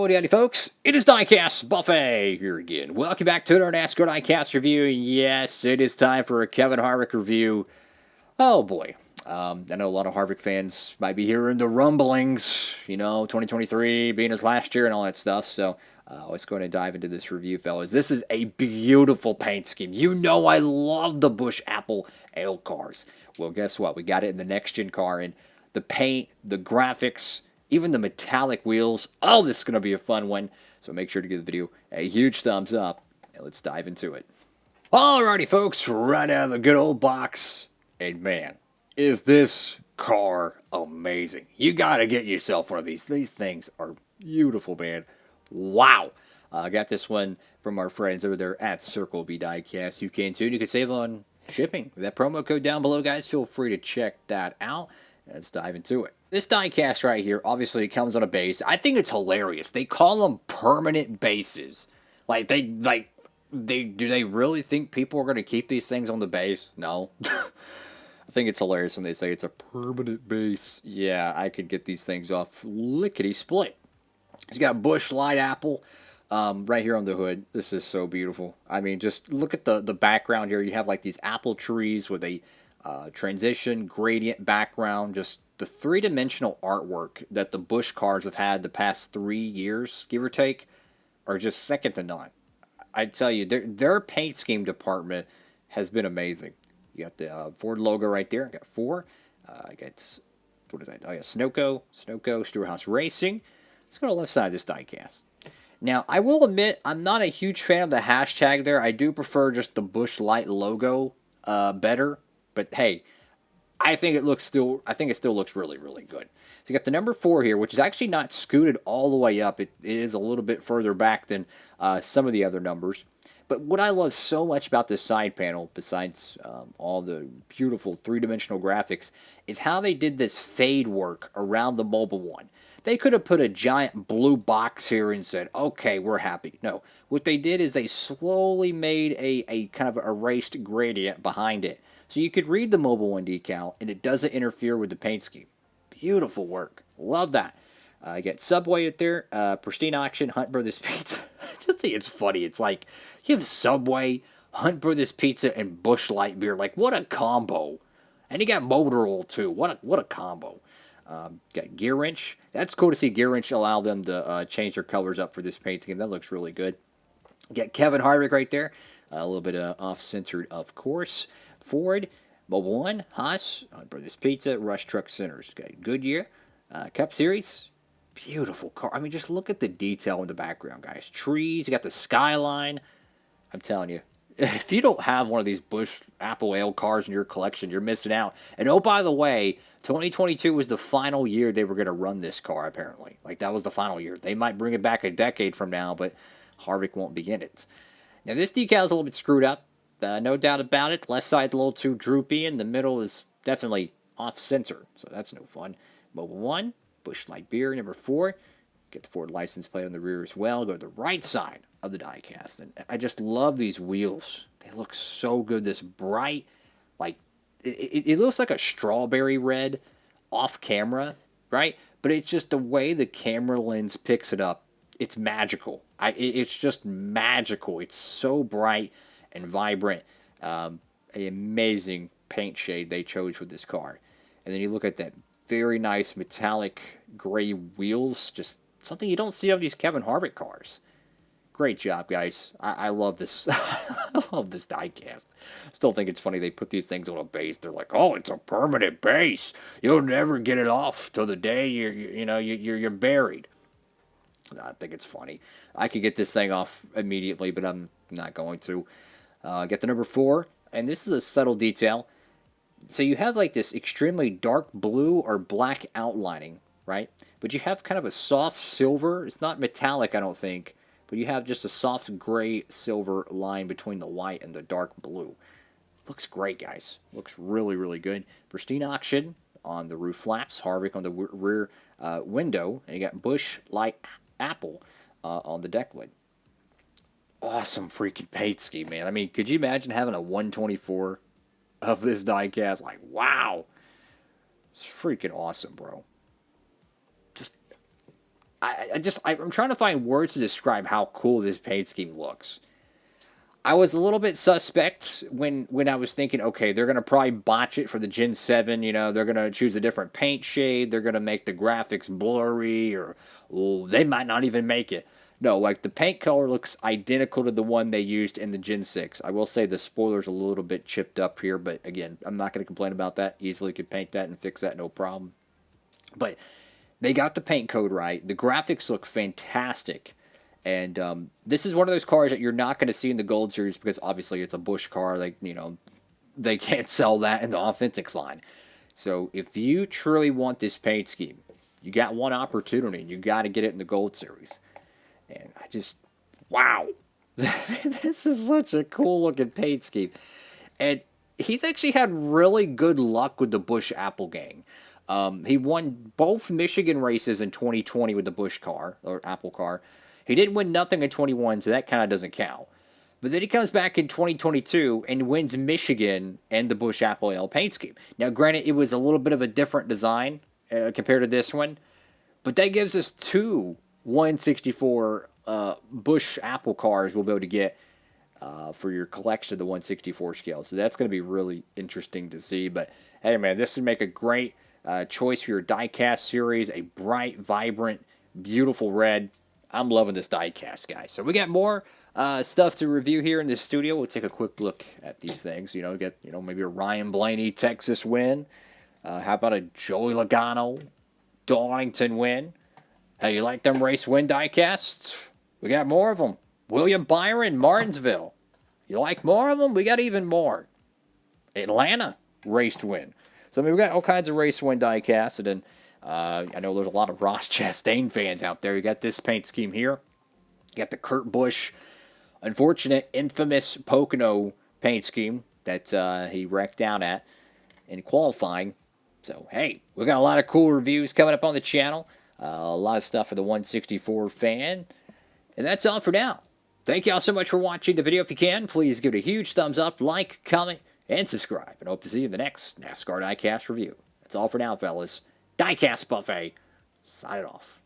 Howdy, howdy, folks. It is Diecastbuffet here again. Welcome back to another NASCAR Diecast review. Yes, it is time for a Kevin Harvick review. Oh, boy. I know a lot of Harvick fans might be hearing the rumblings, 2023 being his last year and all that stuff. So let's go ahead and dive into this review, fellas. This is a beautiful paint scheme. You know I love the Busch Apple Ale cars. Well, guess what? We got it in the next-gen car, and the paint, the graphics, even the metallic wheels. Oh, this is going to be a fun one. So make sure to give the video a huge thumbs up, and let's dive into it. Alrighty, folks, right out of the good old box. And man, is this car amazing. You got to get yourself one of these. These things are beautiful, man. Wow. I got this one from our friends over there at Circle B Diecast. You can too. You can save on shipping. With that promo code down below, guys, feel free to check that out. Let's dive into it. This diecast right here, obviously, it comes on a base. I think it's hilarious. They call them permanent bases. Do they really think people are going to keep these things on the base? No. I think it's hilarious when they say it's a permanent base. Yeah, I could get these things off lickety-split. You got Busch Light Apple right here on the hood. This is so beautiful. I mean, just look at the background here. You have like these apple trees with a transition, gradient background, just the three-dimensional artwork that the Busch cars have had the past 3 years, give or take, are just second to none. I tell you, their paint scheme department has been amazing. You got the Ford logo right there. I got four. I got, what is that? I got Snowco, Stewart-Haas Racing. Let's go to the left side of this diecast. Now, I will admit, I'm not a huge fan of the hashtag there. I do prefer just the Busch Light logo better. But hey, I think it still looks really, really good. So you got the number 4 here, which is actually not scooted all the way up. It is a little bit further back than some of the other numbers. But what I love so much about this side panel, besides all the beautiful three-dimensional graphics, is how they did this fade work around the Mobile One. They could have put a giant blue box here and said, okay, we're happy. No, what they did is they slowly made a kind of erased gradient behind it. So you could read the Mobile One decal, and it doesn't interfere with the paint scheme. Beautiful work. Love that. You got Subway up there, Pristine Auction, Hunt Brothers Pizza. Just think it's funny. It's like, you have Subway, Hunt Brothers Pizza, and Busch Light Beer. Like, what a combo. And you got motor oil, too. What a combo. Got Gear Wrench. That's cool to see Gear Wrench allow them to change their colors up for this paint scheme. That looks really good. You got Kevin Harvick right there. A little bit off-centered, of course. Ford, Mobile One, Haas, Brothers Pizza, Rush Truck Centers. Got Goodyear, Cup Series. Beautiful car. I mean, just look at the detail in the background, guys. Trees, you got the skyline. I'm telling you, if you don't have one of these Busch Apple Ale cars in your collection, you're missing out. And oh, by the way, 2022 was the final year they were going to run this car, apparently. Like, that was the final year. They might bring it back a decade from now, but Harvick won't be in it. Now, this decal is a little bit screwed up. No doubt about it. Left side's a little too droopy, and the middle is definitely off-center, so that's no fun. Mobile One, Busch Light Beer, number 4. Get the Ford license plate on the rear as well. Go to the right side of the diecast, and I just love these wheels. They look so good. This bright, like, it looks like a strawberry red off camera, right? But it's just the way the camera lens picks it up. It's magical. It's just magical. It's so bright and vibrant. An amazing paint shade they chose with this car. And then you look at that very nice metallic gray wheels. Just something you don't see on these Kevin Harvick cars. Great job, guys. I love this. I love this diecast. Still think it's funny they put these things on a base. They're like, oh, it's a permanent base. You'll never get it off till the day you're buried. I think it's funny. I could get this thing off immediately, but I'm not going to. Get the number 4, and this is a subtle detail. So you have like this extremely dark blue or black outlining, right? But you have kind of a soft silver. It's not metallic, I don't think, but you have just a soft gray silver line between the white and the dark blue. Looks great, guys. Looks really, really good. Pristine Auction on the roof flaps, Harvick on the rear window, and you got Busch Light Apple on the deck lid. Awesome freaking paint scheme, man. I mean, could you imagine having a 124 of this diecast? Like, wow. It's freaking awesome, bro. Just I'm trying to find words to describe how cool this paint scheme looks. I was a little bit suspect when I was thinking, okay, they're gonna probably botch it for the Gen 7. You know, they're gonna choose a different paint shade. They're gonna make the graphics blurry, or they might not even make it. No, like the paint color looks identical to the one they used in the Gen 6. I will say the spoiler's a little bit chipped up here, but again, I'm not gonna complain about that. Easily could paint that and fix that, no problem. But they got the paint code right. The graphics look fantastic. And this is one of those cars that you're not going to see in the Gold Series because obviously it's a Busch car. They can't sell that in the Authentics line. So if you truly want this paint scheme, you got one opportunity and you got to get it in the Gold Series. And wow. This is such a cool looking paint scheme. And he's actually had really good luck with the Busch Apple gang. He won both Michigan races in 2020 with the Busch car, or Apple car. He didn't win nothing in 21, so that kind of doesn't count. But then he comes back in 2022 and wins Michigan and the Busch Apple Ale paint scheme. Now, granted, it was a little bit of a different design compared to this one, but that gives us two 164 Busch Apple cars we'll be able to get for your collection of the 164 scale. So that's going to be really interesting to see. But hey, man, this would make a great choice for your diecast series. A bright, vibrant, beautiful red. I'm loving this diecast, guys. So we got more stuff to review here in the studio. We'll take a quick look at these things. You know, get maybe a Ryan Blaney Texas win. How about a Joey Logano Darlington win? Hey, you like them race win diecasts? We got more of them. William Byron Martinsville. You like more of them? We got even more. Atlanta raced win. So I mean, we got all kinds of race win diecasts, and then I know there's a lot of Ross Chastain fans out there. You got this paint scheme here. You got the Kurt Busch, unfortunate, infamous Pocono paint scheme that he wrecked out at in qualifying. So, hey, we got a lot of cool reviews coming up on the channel. A lot of stuff for the 164 fan. And that's all for now. Thank y'all so much for watching the video. If you can, please give it a huge thumbs up, like, comment, and subscribe. And hope to see you in the next NASCAR Diecast review. That's all for now, fellas. Diecastbuffet, sign it off.